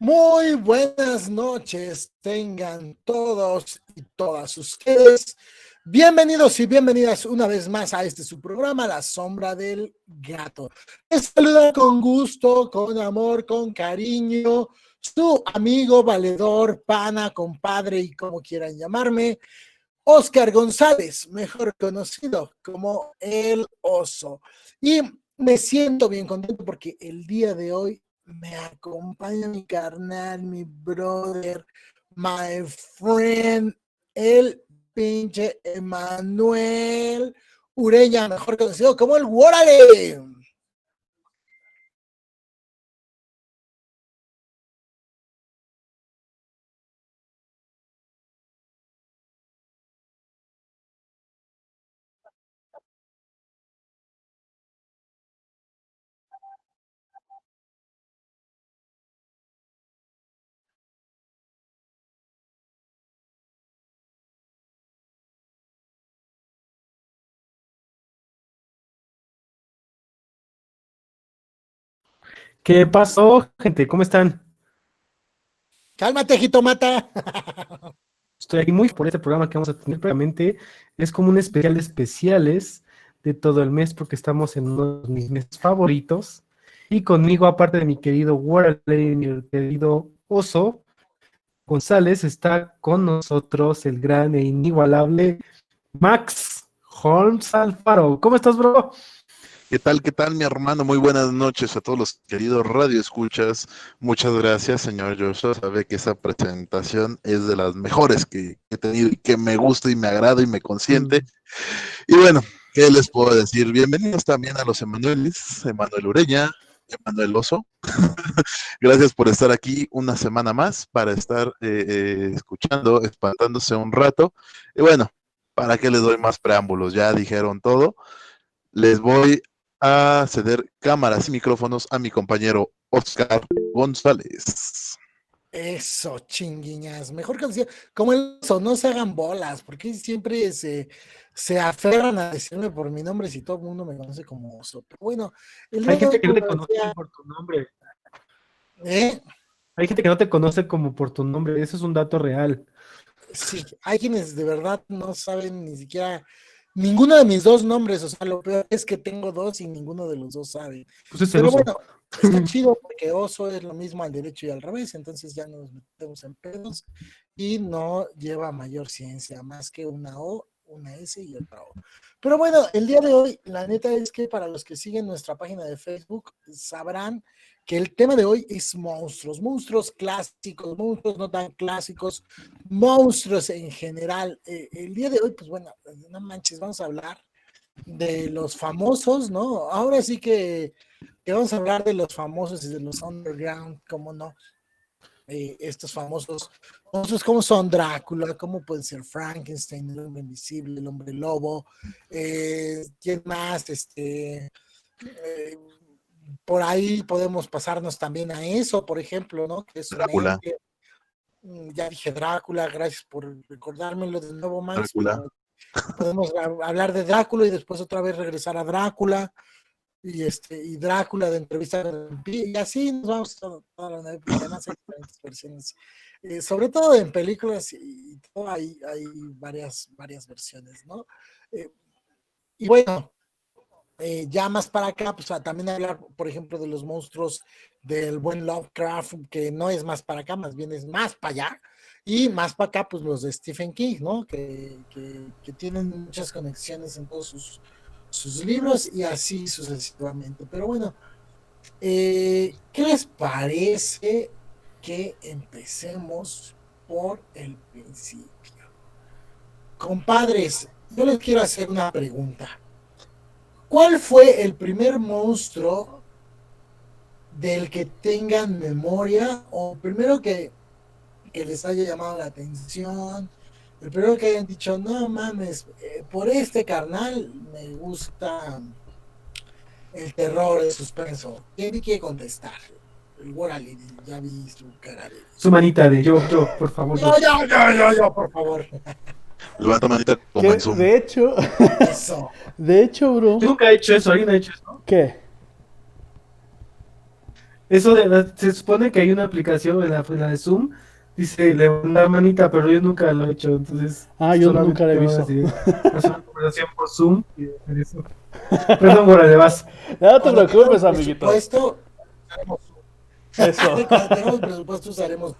Muy buenas noches, tengan todos y todas ustedes. Bienvenidos y bienvenidas una vez más a este su programa, La Sombra del Gato. Les saluda con gusto, con amor, con cariño, su amigo, valedor, pana, compadre y como quieran llamarme, Oscar González, mejor conocido como El Oso. Y me siento bien contento porque el día de hoy me acompaña mi carnal, mi brother, my friend, el pinche Emanuel Ureña, mejor conocido como el Guárale. ¿Qué pasó, gente? ¿Cómo están? Cálmate, jitomata. Estoy aquí muy por este programa que vamos a tener previamente. Es como un especial de especiales de todo el mes porque estamos en uno de mis meses favoritos. Y conmigo, aparte de mi querido Warley, mi querido Oso González, está con nosotros el gran e inigualable Max Holmes Alfaro. ¿Cómo estás, bro? Qué tal, mi hermano? Muy buenas noches a todos los queridos radioescuchas. Muchas gracias, señor Joshua. Sabe que esa presentación es de las mejores que he tenido y que me gusta y me agrada y me consiente. Y bueno, ¿qué les puedo decir? Bienvenidos también a los Emanuelis, Emanuel Ureña, Emanuel Oso. Gracias por estar aquí una semana más para estar escuchando, espantándose un rato. Y bueno, ¿para qué les doy más preámbulos? Ya dijeron todo. Les voy a ceder cámaras y micrófonos a mi compañero Oscar González. Eso, chinguiñas, mejor conocido como el Oso, no se hagan bolas, porque siempre se aferran a decirme por mi nombre si todo el mundo me conoce como Oso. Pero bueno, el día Hay de hoy, gente que no como te conoce decía, por tu nombre. ¿eh? Hay gente que no te conoce como por tu nombre. Eso es un dato real. Sí, hay quienes de verdad no saben ni siquiera ninguno de mis dos nombres, o sea, lo peor es que tengo dos y ninguno de los dos sabe. Pues es el Pero oso. bueno, está chido porque Oso es lo mismo al derecho y al revés, entonces ya nos metemos en pedos y no lleva mayor ciencia, más que una O, una S y otra O. Pero bueno, el día de hoy, la neta es que para los que siguen nuestra página de Facebook, sabrán que el tema de hoy es monstruos, monstruos clásicos, monstruos no tan clásicos, monstruos en general. El día de hoy, pues bueno, no manches, vamos a hablar de los famosos, ¿no? Ahora sí que vamos a hablar de los famosos y de los underground, cómo no. Estos famosos monstruos, como son Drácula, como puede ser Frankenstein, el hombre invisible, el hombre lobo, ¿quién más? Por ahí podemos pasarnos también a eso, por ejemplo, ¿no? Que es un Drácula, ente. Ya dije Drácula, gracias por recordármelo de nuevo, Max, Drácula. pero podemos hablar de Drácula y después otra vez regresar a Drácula y Drácula de entrevista y así nos vamos toda la nave, porque además hay diferentes versiones. Sobre todo en películas y todo hay varias versiones, ¿no? Eh, y bueno, ya más para acá, pues también hablar, por ejemplo, de los monstruos del buen Lovecraft, que no es más para acá, más bien es más para allá, y más para acá, pues los de Stephen King, ¿no? Que tienen muchas conexiones en todos sus libros y así sucesivamente. Pero bueno, ¿qué les parece que empecemos por el principio? Compadres, yo les quiero hacer una pregunta. ¿Cuál fue el primer monstruo del que tengan memoria o primero que les haya llamado la atención? El primero que hayan dicho, no mames, por este carnal me gusta el terror, el suspenso. ¿Quién quiere contestar? El Warali, ya vi su cara de... Su manita de yo, por favor, Yo, yo. yo, yo, yo, yo, por favor. Levanta manita como Que en Zoom. de hecho, Eso. de hecho, bro, Yo nunca he hecho eso, ¿alguien ha hecho eso? ¿qué? Eso se supone que hay una aplicación en la de Zoom, dice levantar manita, pero yo nunca lo he hecho, entonces Yo nunca la he visto. hacer una conversación por Zoom y hacer eso. Perdón, Morale, vas. No te Cuando preocupes, tengamos amiguito. presupuesto, haremos Eso. Cuando tengamos presupuesto usaremos.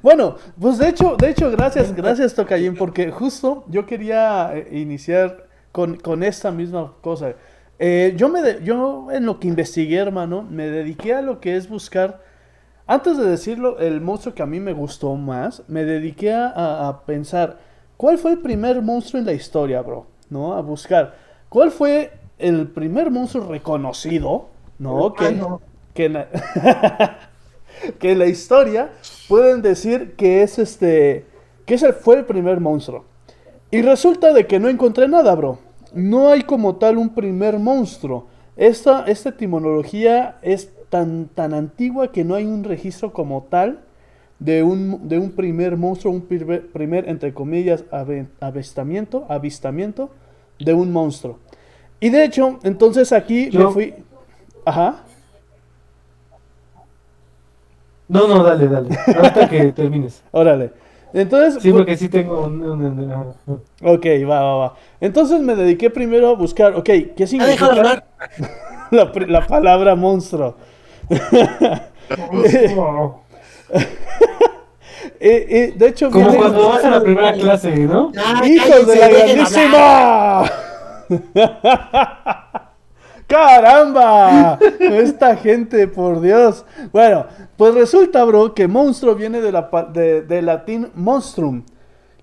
Bueno, pues de hecho, gracias Tocayín, porque justo yo quería iniciar con esta misma cosa. Yo en lo que investigué, hermano, me dediqué a lo que es buscar, antes de decirlo, el monstruo que a mí me gustó más, me dediqué a pensar, ¿cuál fue el primer monstruo en la historia, bro? ¿No? A buscar, ¿cuál fue el primer monstruo reconocido? ¿No? Que en la- que en la historia pueden decir que que ese fue el primer monstruo. Y resulta de que no encontré nada, bro. No hay como tal un primer monstruo. Esta etimología es tan antigua que no hay un registro como tal de un primer monstruo, un primer entre comillas, avistamiento de un monstruo. Y de hecho, entonces aquí me fui... Ajá. No, dale. Hasta que termines. Órale. Entonces, Sí, porque sí tengo ok, va. Entonces me dediqué primero a buscar, ok, ¿qué Ya deja de significa hablar. la palabra monstruo? De hecho, Como viene- cuando vas a la primera clase, ¿no? Ya, ¡Hijos de la cállense, dejen hablar. grandísima! ¡Caramba! Esta gente, por Dios. Bueno, pues resulta, bro, que monstruo viene de latín monstrum,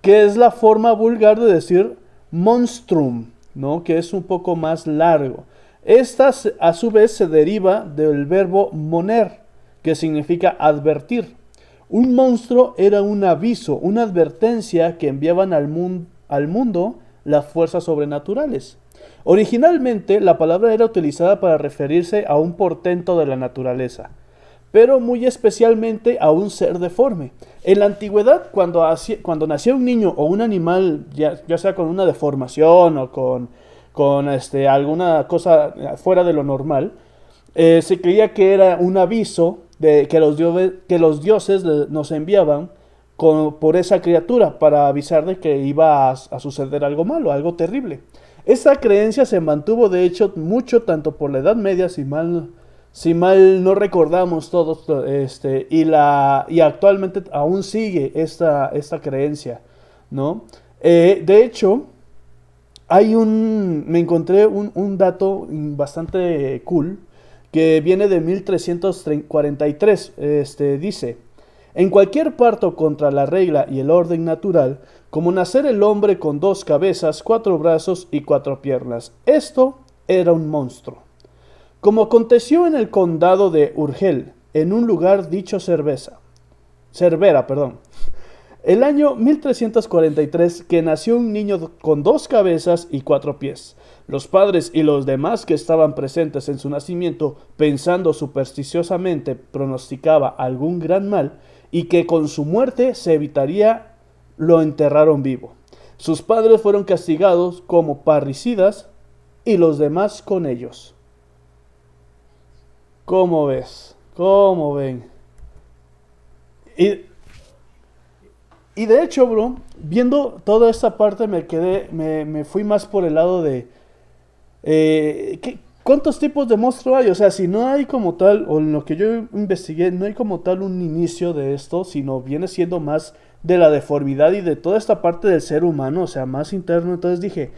que es la forma vulgar de decir monstrum, ¿no? Que es un poco más largo. Esta, a su vez, se deriva del verbo moner, que significa advertir. Un monstruo era un aviso, una advertencia que enviaban al mundo las fuerzas sobrenaturales. Originalmente, la palabra era utilizada para referirse a un portento de la naturaleza, pero muy especialmente a un ser deforme. En la antigüedad, cuando nacía un niño o un animal, ya sea con una deformación o con alguna cosa fuera de lo normal, se creía que era un aviso de que los dioses nos enviaban por esa criatura para avisar de que iba a suceder algo malo, algo terrible. Esta creencia se mantuvo de hecho mucho tanto por la Edad Media, si mal no recordamos todos, y actualmente aún sigue esta creencia, ¿no? De hecho, me encontré un dato bastante cool que viene de 1343. Dice: en cualquier parto contra la regla y el orden natural, como nacer el hombre con 2 cabezas, 4 brazos y 4 piernas. Esto era un monstruo. Como aconteció en el condado de Urgel, en un lugar dicho Cervera, el año 1343, que nació un niño con 2 cabezas y 4 pies. Los padres y los demás que estaban presentes en su nacimiento, pensando supersticiosamente, pronosticaba algún gran mal y que con su muerte se evitaría, lo enterraron vivo. Sus padres fueron castigados como parricidas y los demás con ellos. ¿Cómo ves? ¿Cómo ven? Y de hecho, bro, viendo toda esta parte me fui más por el lado de ¿cuántos tipos de monstruo hay? O sea, si no hay como tal, o en lo que yo investigué, no hay como tal un inicio de esto, sino viene siendo más de la deformidad y de toda esta parte del ser humano, o sea, más interno. Entonces dije,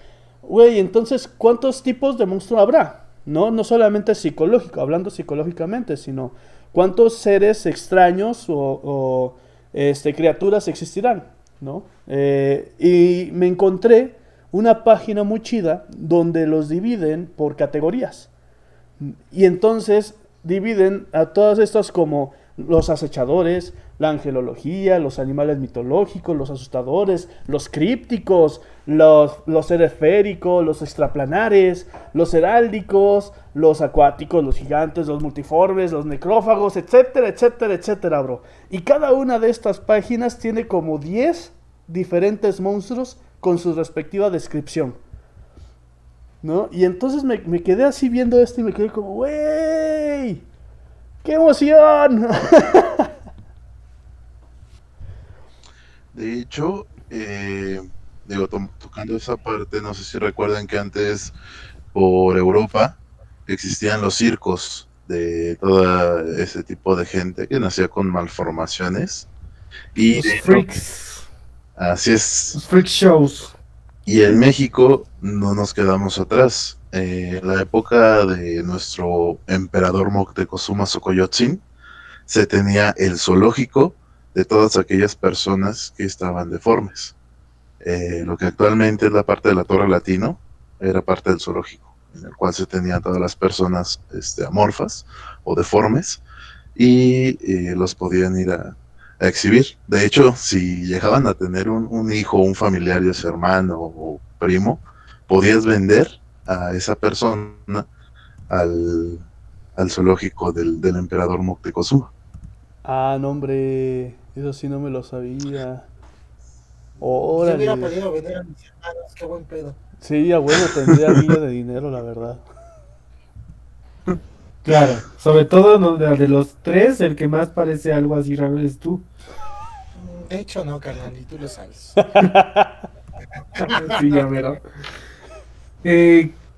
güey, entonces, ¿cuántos tipos de monstruo habrá? No solamente psicológico, hablando psicológicamente, sino cuántos seres extraños o criaturas existirán, ¿no? Y me encontré una página muy chida donde los dividen por categorías. Y entonces dividen a todas estas como los acechadores, la angelología, los animales mitológicos, los asustadores, los crípticos, los hereféricos, los extraplanares, los heráldicos, los acuáticos, los gigantes, los multiformes, los necrófagos, etcétera, etcétera, etcétera, bro. Y cada una de estas páginas tiene como 10 diferentes monstruos con su respectiva descripción, ¿no? Y entonces me quedé así viendo esto y me quedé como, ¡wey! ¡Qué emoción! De hecho, digo, tocando esa parte, no sé si recuerdan que antes por Europa existían los circos de todo ese tipo de gente que nacía con malformaciones. Y Los de hecho, freaks, así es. los freak shows. Y en México no nos quedamos atrás. En la época de nuestro emperador Moctezuma Xocoyotzin, se tenía el zoológico de todas aquellas personas que estaban deformes. Lo que actualmente es la parte de la Torre Latino, era parte del zoológico, en el cual se tenían todas las personas amorfas o deformes y los podían ir a exhibir. De hecho, si llegaban a tener un hijo, un familiar, ya sea hermano o primo, podías vender a esa persona al, al zoológico del emperador Moctezuma. Ah, no, hombre. Eso sí no me lo sabía. Yo hubiera Órale. podido vender a mis hermanos, qué buen pedo. Sí, a huevo tendría guía de dinero, la verdad. Claro, sobre todo ¿no? De los tres, el que más parece algo así raro eres tú. De hecho, no, carnal, y tú lo sabes. Sí, ya verá.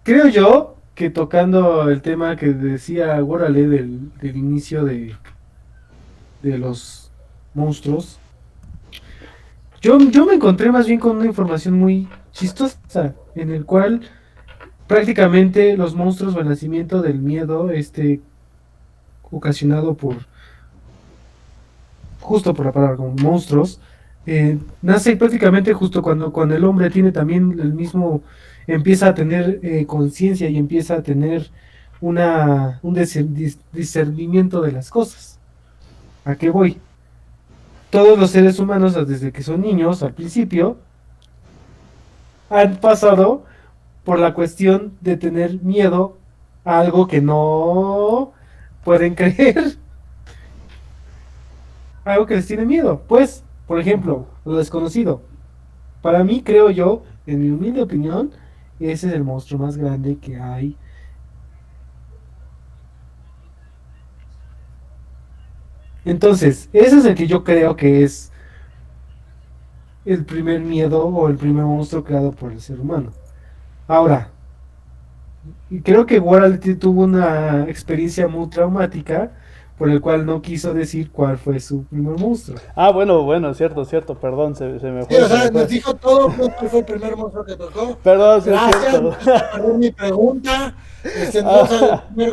Creo yo que tocando el tema que decía Gorale del inicio de los monstruos, yo me encontré más bien con una información muy chistosa, en el cual prácticamente los monstruos o el nacimiento del miedo, ocasionado justo por la palabra, como monstruos, nace prácticamente justo cuando el hombre tiene también el mismo, empieza a tener conciencia y empieza a tener un discernimiento de las cosas. ¿A qué voy? Todos los seres humanos, desde que son niños, al principio, han pasado por la cuestión de tener miedo a algo que no pueden creer, algo que les tiene miedo. Pues, por ejemplo, lo desconocido. Para mí, creo yo, en mi humilde opinión, ese es el monstruo más grande que hay. Entonces, ese es el que yo creo que es el primer miedo o el primer monstruo creado por el ser humano. Ahora, creo que Warhol tuvo una experiencia muy traumática por el cual no quiso decir cuál fue su primer monstruo. Ah, bueno, cierto, perdón, se me Sí, fue. o se me sea, fue. nos dijo todo, pues, cuál fue el primer monstruo que tocó. Perdón, sí es Gracias, cierto. perdón mi pregunta. Entonces, el primer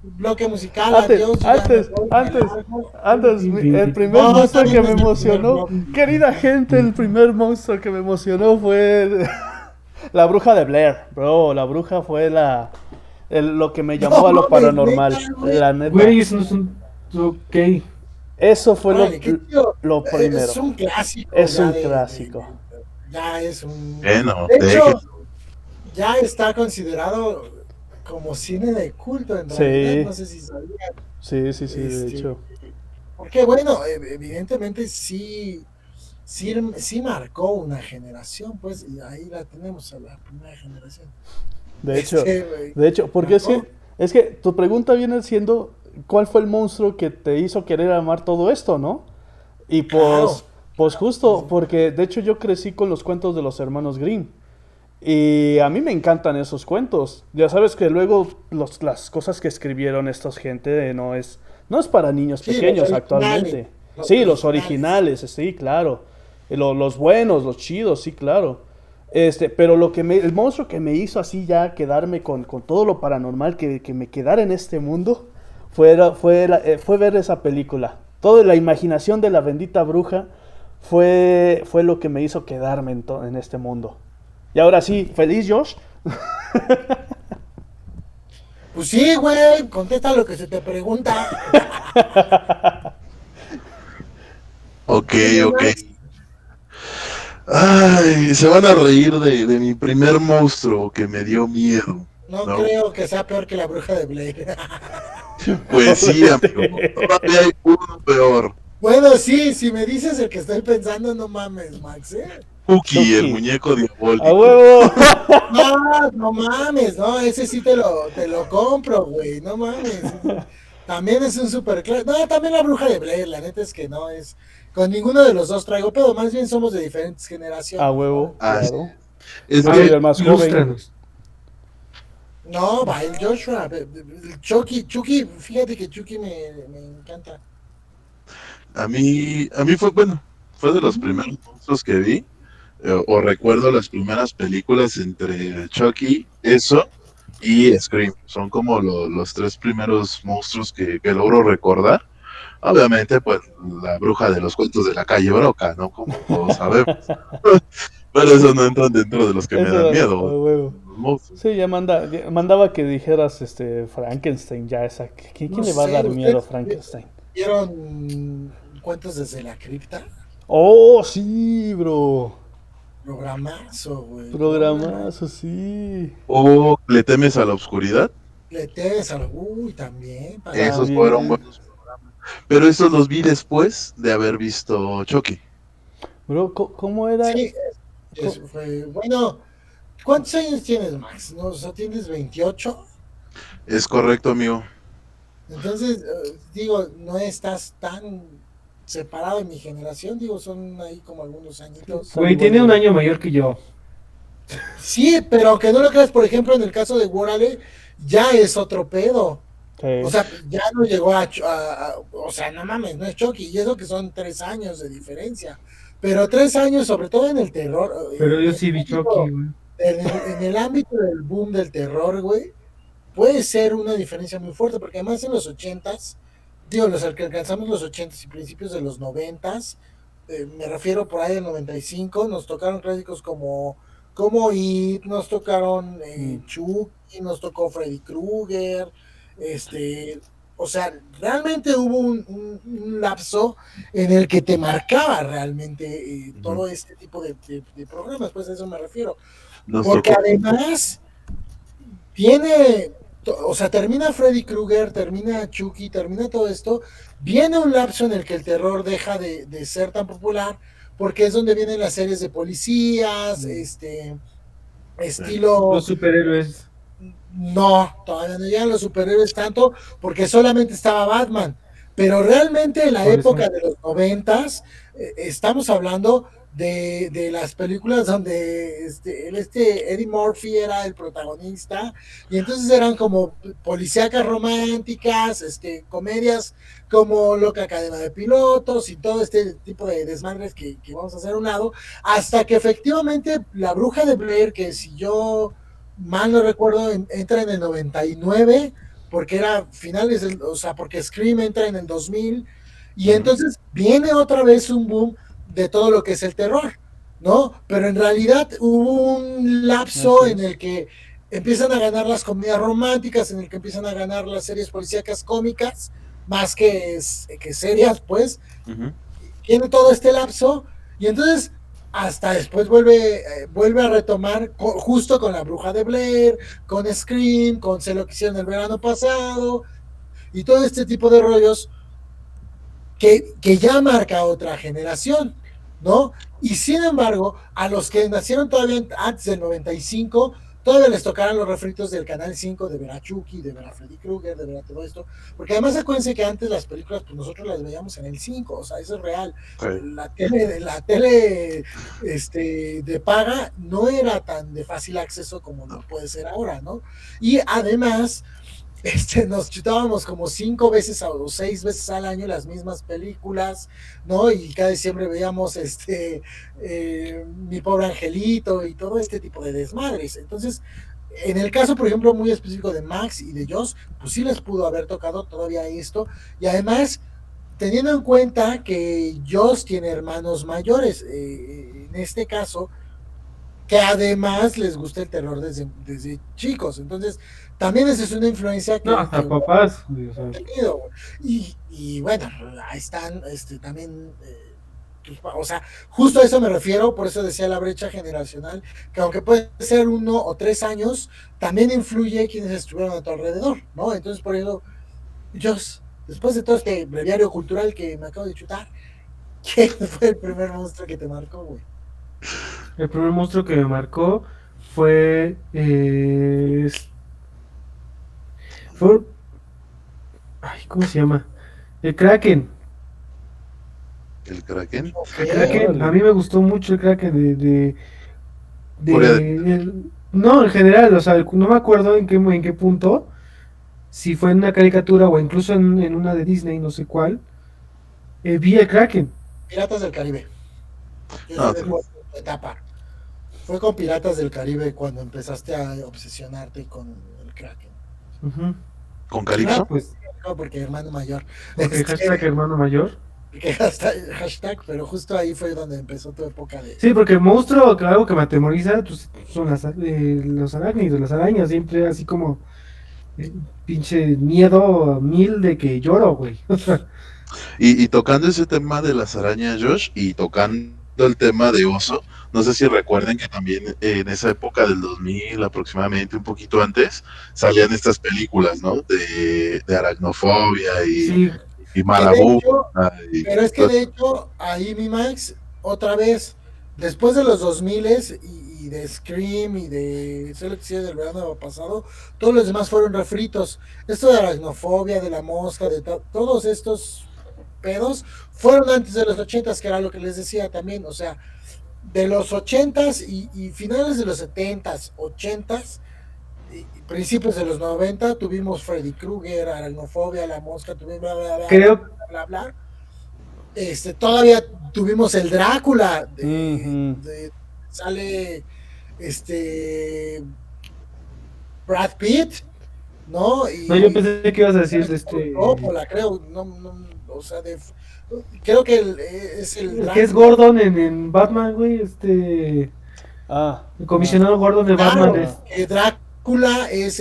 bloque musical, Antes, adiós. Ya me antes, voy, antes, me largo. antes, el primer No, monstruo que también me es el emocionó, primer querida gente, el primer monstruo que me emocionó fue la bruja de Blair, bro. La bruja fue lo que me llamó No a lo mames, paranormal, neta, güey. la neta. Güey, eso no es un... Ok. Eso fue Órale, qué chido. lo primero. Es un clásico. Es ya un clásico. ya es un. Bueno, De hecho, déjenlo. ya está considerado como cine de culto en Sí. realidad. No sé si sabían. Sí, de hecho. Porque bueno, evidentemente sí marcó una generación, pues, y ahí la tenemos a la primera generación. Güey, De hecho, porque marcó. es que tu pregunta viene siendo, ¿cuál fue el monstruo que te hizo querer amar todo esto, no? Y Claro. pues justo, porque de hecho yo crecí con los cuentos de los hermanos Grimm. Y a mí me encantan esos cuentos. Ya sabes que luego las cosas que escribieron esta gente no es para niños Sí, pequeños los actualmente. originales. Sí, los originales, sí, claro. Los buenos, los chidos, sí, claro. Pero el monstruo que me hizo así ya quedarme con todo lo paranormal, que me quedara en este mundo, fue ver esa película. Toda la imaginación de la bendita bruja fue lo que me hizo quedarme en este mundo. Y ahora sí, ¿feliz, Josh? Pues sí, güey, contesta lo que se te pregunta. Ok. Ay, se van a reír de mi primer monstruo que me dio miedo. No ¿No? creo que sea peor que la bruja de Blair. Pues sí, amigo. Todavía hay uno peor. Bueno, sí, si me dices el que estoy pensando, no mames, Max, Cookie, el Cookie. muñeco diabólico. ¡A huevo! No mames, no, ese sí te lo compro, güey, no mames. También es un super clásico. No, también la bruja de Blair, la neta es que no es. Con ninguno de los dos traigo pedo, más bien somos de diferentes generaciones. A huevo, Ah, claro. Es Yo A soy que ver, el más joven. ilústranos. No, va el Joshua. Chucky, fíjate que Chucky me encanta. a mí fue, bueno, fue de los primeros monstruos que vi, o recuerdo las primeras películas entre Chucky, eso, y Scream. Son como los tres primeros monstruos que logro recordar. Obviamente, pues, la bruja de los cuentos de la calle Broca, ¿no? Como todos sabemos. Pero eso no entran dentro de los que me Eso dan era, a miedo, huevo. los monstruos. Sí, ya mandaba que dijeras Frankenstein, ya esa. ¿Quién No le va a sé, dar miedo a ¿ustedes Frankenstein? vieron Cuentos desde la Cripta? Oh, sí, bro. Programazo, güey. Programa. Programazo, sí. ¿O le temes a la oscuridad? Le temes al. Uy, también. Esos fueron También. buenos programas. Pero esos los vi después de haber visto Chucky. Bro, ¿cómo era? Sí, eso fue. Bueno, ¿cuántos años tienes, Max? ¿No? O sea, tienes 28. Es correcto, amigo. Entonces, digo, no estás tan separado de mi generación. Digo, son ahí como algunos añitos. Son Güey, tiene iguales. un año mayor que yo. Sí, pero aunque no lo creas, por ejemplo, en el caso de Wórale, ya es otro pedo. Sí. O sea, ya no llegó o sea, no mames, no es Chucky, y eso que son 3 años de diferencia. Pero 3 años, sobre todo en el terror, Pero yo sí vi Chucky, güey. en el ámbito del boom del terror, güey, puede ser una diferencia muy fuerte, porque además en los ochentas, digo, los que alcanzamos los ochentas y principios de los noventas, me refiero por ahí del 95, nos tocaron clásicos como It, nos tocaron Chucky, nos tocó Freddy Krueger, o sea, realmente hubo un lapso en el que te marcaba realmente todo este tipo de programas, pues a eso me refiero. Nos Porque tocó. además tiene, o sea, termina Freddy Krueger, termina Chucky, termina todo esto, viene un lapso en el que el terror deja de ser tan popular, porque es donde vienen las series de policías, estilo, Los superhéroes. no, todavía no llegan los superhéroes tanto, porque solamente estaba Batman, pero realmente en la Por eso. época de los noventas, estamos hablando de las películas donde Eddie Murphy era el protagonista, y entonces eran como policíacas románticas, comedias como Loca Academia de Pilotos y todo este tipo de desmadres que vamos a hacer a un lado, hasta que efectivamente La Bruja de Blair, que si yo mal no recuerdo, entra en el 99, porque era finales, o sea, porque Scream entra en el 2000, y entonces viene otra vez un boom de todo lo que es el terror, ¿no? Pero en realidad hubo un lapso en el que empiezan a ganar las comedias románticas, en el que empiezan a ganar las series policíacas cómicas, más que serias, pues, tiene todo este lapso, y entonces hasta después vuelve a retomar justo con La Bruja de Blair, con Scream, con Se lo que hicieron el verano pasado, y todo este tipo de rollos que ya marca otra generación, ¿no? Y sin embargo, a los que nacieron todavía antes del 95, todavía les tocaron los refritos del Canal 5 de ver a Chucky, de ver a Freddy Krueger, de ver a todo esto, porque además acuérdense que antes las películas, pues nosotros las veíamos en el 5, o sea, eso es real. Sí. La tele de paga no era tan de fácil acceso como lo puede ser ahora, ¿no? Y además, nos chutábamos como 5 veces o 6 veces al año las mismas películas, ¿no? Y cada diciembre veíamos Mi Pobre Angelito y todo este tipo de desmadres. Entonces, en el caso, por ejemplo, muy específico de Max y de Joss, pues sí les pudo haber tocado todavía esto. Y además, teniendo en cuenta que Joss tiene hermanos mayores, en este caso, que además les gusta el terror desde chicos. Entonces, también esa es una influencia No, hasta papás, güey, o sea. tenido. Y bueno, ahí están también, o sea, justo a eso me refiero, por eso decía la brecha generacional, que aunque puede ser 1 o 3 años, también influye quienes estuvieron a tu alrededor, ¿no? Entonces, por eso, después de todo este breviario cultural que me acabo de chutar, ¿quién fue el primer monstruo que te marcó, güey? El primer monstruo que me marcó fue. Fue Ay, ¿cómo se llama? El Kraken. El Kraken. El Kraken, Órale. a mí me gustó mucho el Kraken Furia de- no, en general, o sea, no me acuerdo en qué punto, si fue en una caricatura o incluso en una de Disney, no sé cuál, vi el Kraken. Piratas del Caribe. Ese No, fue tu etapa. Fue con Piratas del Caribe cuando empezaste a obsesionarte con el Kraken. Ujú. con Ah, Calypso. pues, No, porque hermano mayor. porque hashtag hermano mayor. Que hashtag, pero justo ahí fue donde empezó tu época de. Sí, porque el monstruo, que algo que me atemoriza, pues, son los arácnidos, las arañas, siempre así como eh, pinche miedo mil de que lloro, güey. O sea, Y tocando ese tema de las arañas, Josh, y tocando el tema de Oso, no sé si recuerden que también en esa época del 2000, aproximadamente un poquito antes, salían estas películas, ¿no? De aracnofobia sí, y Que de Malabú. hecho, Y pero es que todo de eso. hecho, ahí mi Max, otra vez, después de los 2000 y de Scream y de Selección del verano pasado, todos los demás fueron refritos. Esto de aracnofobia, de la mosca, todos estos pedos fueron antes de los 80s, que era lo que les decía también. O sea, de los 80s y finales de los 70s, 80s, y principios de los 90 tuvimos Freddy Krueger, aracnofobia, la mosca, tuvimos bla, bla, bla, bla, creo, bla, bla. Todavía tuvimos el Drácula, Ujú. sale este Brad Pitt, ¿no? no, yo Y pensé que ibas a decir de este, Coppola, creo, o sea, creo que es el el que es Drácula. Gordon en Batman, güey, Ah, el comisionado Gordon de Batman Claro, es Drácula es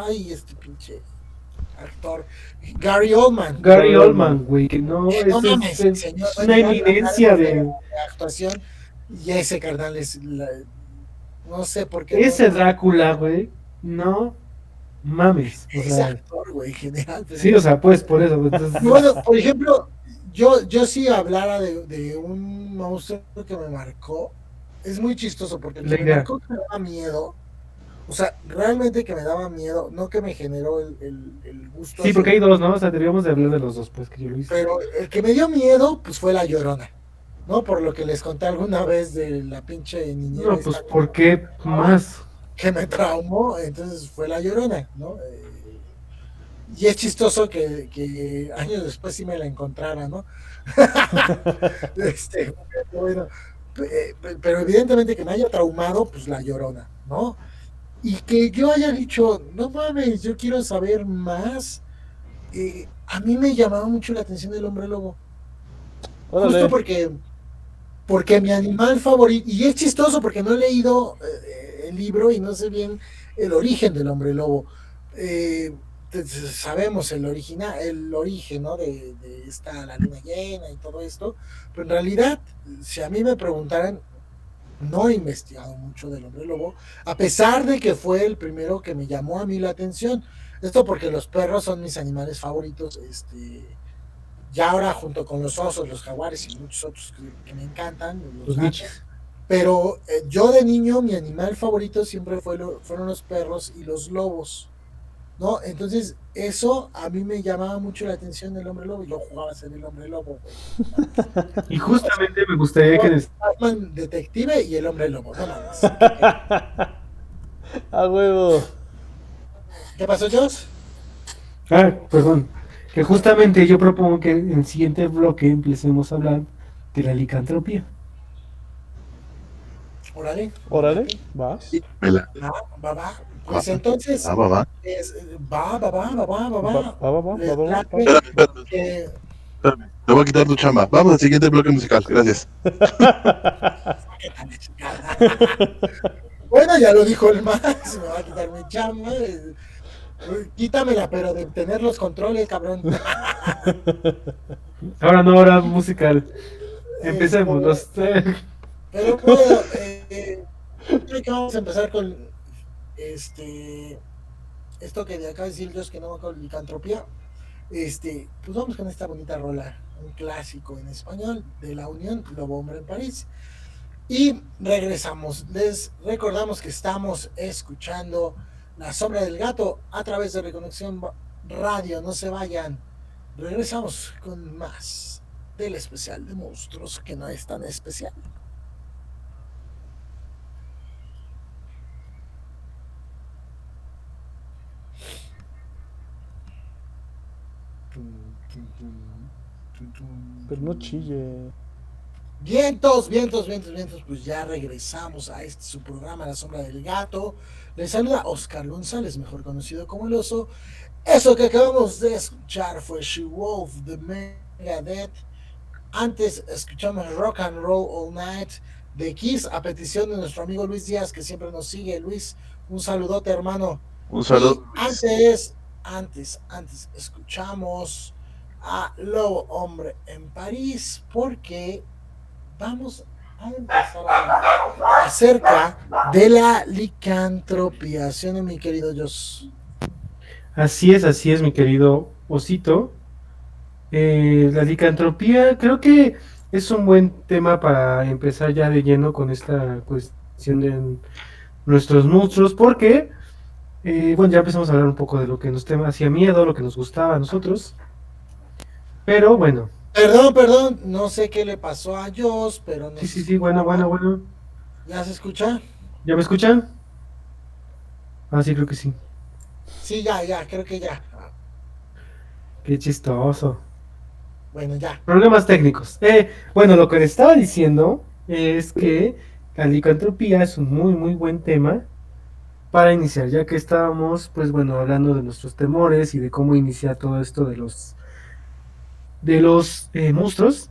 ay, este pinche actor, Gary Oldman. Gary Oldman, güey, que no, No mames, señor, es una bueno, ya eminencia hablaremos de de actuación y ese carnal no sé por qué ese Drácula, güey, no mames, o ese sea, actor, güey, general. sí, o sea, pues por eso, entonces, Y bueno, por ejemplo, yo sí hablara de un monstruo que me marcó, es muy chistoso porque el que me venga, marcó que me daba miedo, o sea, realmente que me daba miedo, no que me generó el gusto sí, hacia porque hay dos, ¿no? O sea, deberíamos de hablar de los dos, pues, que yo lo hice. pero el que me dio miedo, pues fue la Llorona, ¿no? Por lo que les conté alguna vez de la pinche niñera No, pues, esta ¿por qué más? que me traumó, entonces fue la Llorona, ¿no? Y es chistoso que años después sí me la encontrara, ¿no? Este, bueno, pero evidentemente que me haya traumado, pues la Llorona, ¿no? Y que yo haya dicho, no mames, yo quiero saber más. A mí me llamaba mucho la atención el hombre lobo, justo órale. porque mi animal favorito, y es chistoso porque no he leído el libro y no sé bien el origen del hombre lobo. Eh, Sabemos el origen, ¿no? De esta la luna llena y todo esto, pero en realidad, si a mí me preguntaran, no he investigado mucho del hombre lobo, a pesar de que fue el primero que me llamó a mí la atención. Esto porque los perros son mis animales favoritos, ya ahora junto con los osos, los jaguares y muchos otros que me encantan, los Los gatos. bichos. Pero yo de niño, mi animal favorito siempre fueron los perros y los lobos, ¿no? Entonces, eso a mí me llamaba mucho la atención del hombre lobo. Yo jugaba a ser el hombre lobo, güey. Y justamente me gustaría que Batman detective y el hombre lobo, no mames. A huevo. ¿Qué pasó, Joss? Ah, perdón. Que justamente yo propongo que en el siguiente bloque empecemos a hablar de la licantropía. Órale. Órale, vas. Me la- Va. Pues entonces, va. va. Les Va. late Espérame. que- Te voy a quitar tu chamba. Vamos al siguiente bloque musical. Gracias. Bueno, ya lo dijo el Max, me va a quitar mi chamba. Quítamela, pero de tener los controles, cabrón. Ahora no, ahora musical. Empecemos. Pero bueno, creo que vamos a empezar con esto que de acá decir yo es que no con licantropía. Pues vamos con esta bonita rola, un clásico en español de La Unión, Lobo Hombre en París. Y regresamos. Les recordamos que estamos escuchando La Sombra del Gato a través de Radio. No se vayan. Regresamos con más del especial de monstruos, que no es tan especial. Pero no chille. Vientos, vientos, vientos, vientos, pues ya regresamos a este su programa La Sombra del Gato. Les saluda Oscar González, mejor conocido como El Oso. Eso que acabamos de escuchar fue She Wolf de Megadeth. Antes escuchamos Rock and Roll All Night de Kiss, a petición de nuestro amigo Luis Díaz, que siempre nos sigue. Luis, un saludote, hermano. Un saludo. Y antes escuchamos a Lobo Hombre en París, porque vamos a empezar a hablar acerca de la licantropía. ¿Sí o no, mi querido Jos? Así es, mi querido Osito. La licantropía creo que es un buen tema para empezar ya de lleno con esta cuestión de nuestros monstruos, porque, bueno, ya empezamos a hablar un poco de lo que nos hacía miedo, lo que nos gustaba a nosotros, pero bueno. Perdón, no sé qué le pasó a Jos, pero no. Sí, bueno. ¿Ya se escucha? ¿Ya me escuchan? Ah, sí, creo que sí. Sí, ya, creo que ya. Qué chistoso. Bueno, ya. Problemas técnicos. Bueno, lo que les estaba diciendo es que la licantropía es un muy buen tema para iniciar, ya que estábamos, pues bueno, hablando de nuestros temores y de cómo iniciar todo esto de los monstruos.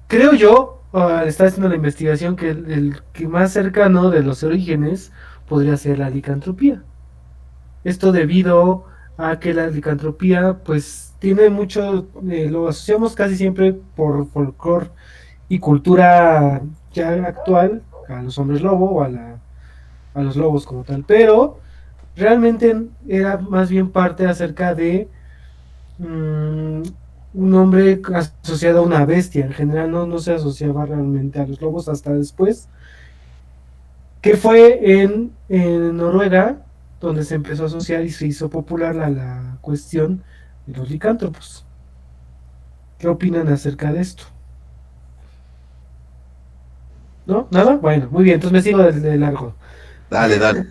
Creo yo, al estar haciendo la investigación, que el que más cercano de los orígenes podría ser la licantropía. Esto debido a que la licantropía, pues, tiene mucho, lo asociamos casi siempre por folclore y cultura ya actual a los hombres lobo o a los lobos como tal, pero realmente era más bien parte acerca de un hombre asociado a una bestia. En general no se asociaba realmente a los lobos hasta después, que fue en Noruega donde se empezó a asociar y se hizo popular la cuestión de los licántropos. ¿Qué opinan acerca de esto? ¿No? ¿Nada? Bueno, muy bien, entonces me sigo de largo. Dale.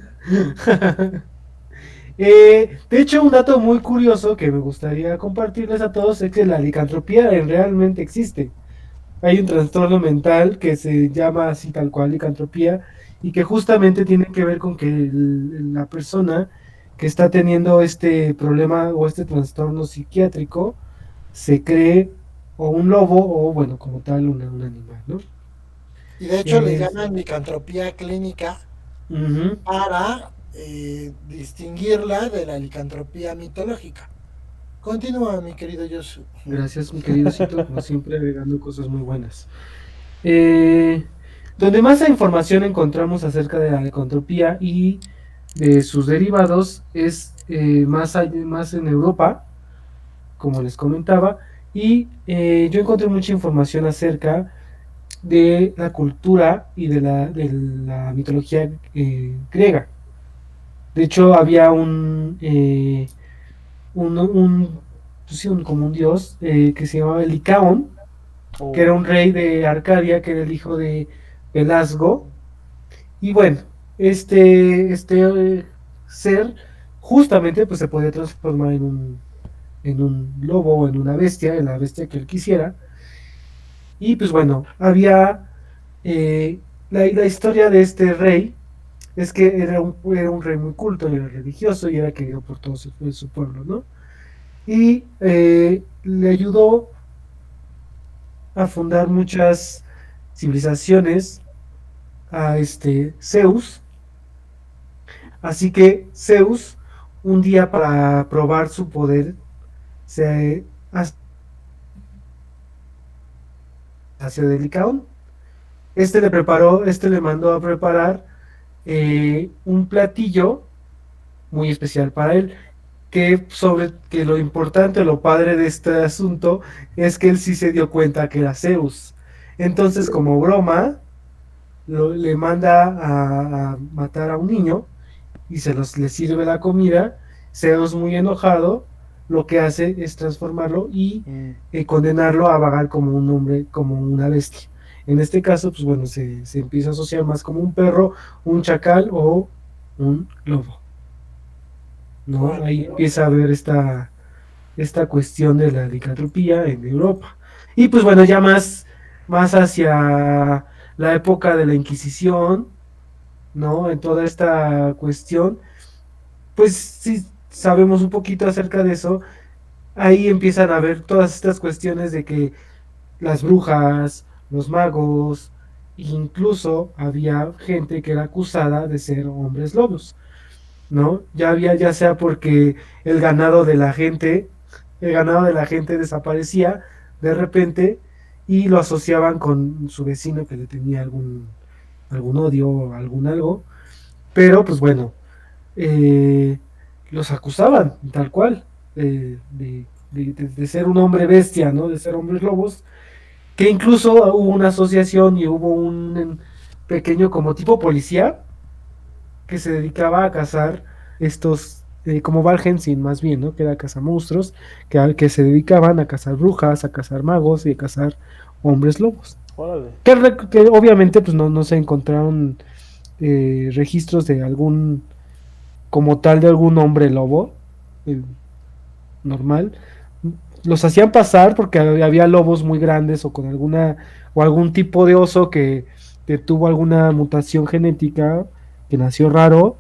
De hecho, un dato muy curioso que me gustaría compartirles a todos es que la licantropía realmente existe. Hay un trastorno mental que se llama así tal cual licantropía y que justamente tiene que ver con que la persona que está teniendo este problema o este trastorno psiquiátrico se cree o un lobo o, bueno, como tal, un animal, ¿no? Y de hecho le llaman licantropía clínica para distinguirla de la licantropía mitológica. Continúa, mi querido Joshua. Gracias, mi querido Cito, como siempre, agregando cosas muy buenas. Donde más información encontramos acerca de la licantropía y de sus derivados es más en Europa, como les comentaba, y yo encontré mucha información acerca de la cultura y de la mitología griega. De hecho, había como un dios que se llamaba Licaón, que era un rey de Arcadia, que era el hijo de Pelasgo. Y bueno, este ser justamente pues se podía transformar en un lobo o en una bestia, en la bestia que él quisiera. Y pues bueno, había la historia de este rey es que era un rey muy culto y era religioso y era querido por todo su pueblo, ¿no? Y le ayudó a fundar muchas civilizaciones a Zeus. Así que Zeus, un día para probar su poder, se hacia de Licaón. Le mandó a preparar un platillo muy especial para él. Que lo importante, lo padre de este asunto es que él sí se dio cuenta que era Zeus. Entonces, como broma, le manda a matar a un niño y le sirve la comida Zeus, muy enojado, lo que hace es transformarlo y condenarlo a vagar como un hombre, como una bestia. En este caso, pues bueno, se empieza a asociar más como un perro, un chacal o un lobo, ¿no? Ahí empieza a haber esta cuestión de la licantropía en Europa. Y pues bueno, ya más hacia la época de la Inquisición, ¿no? En toda esta cuestión, pues sí sabemos un poquito acerca de eso. Ahí empiezan a ver todas estas cuestiones de que las brujas, los magos, incluso había gente que era acusada de ser hombres lobos, ¿no? Ya sea porque el ganado de la gente desaparecía de repente y lo asociaban con su vecino que le tenía algún odio, algún algo, pero pues bueno, eh, los acusaban tal cual de ser un hombre bestia, ¿no? De ser hombres lobos, que incluso hubo una asociación y hubo un pequeño como tipo policía que se dedicaba a cazar estos, como Valhensin más bien, ¿no? Que era cazamonstruos, que se dedicaban a cazar brujas, a cazar magos y a cazar hombres lobos. Órale. Que obviamente pues no se encontraron registros de algún, como tal de algún hombre lobo normal. Los hacían pasar porque había lobos muy grandes o con o algún tipo de oso que tuvo alguna mutación genética, que nació raro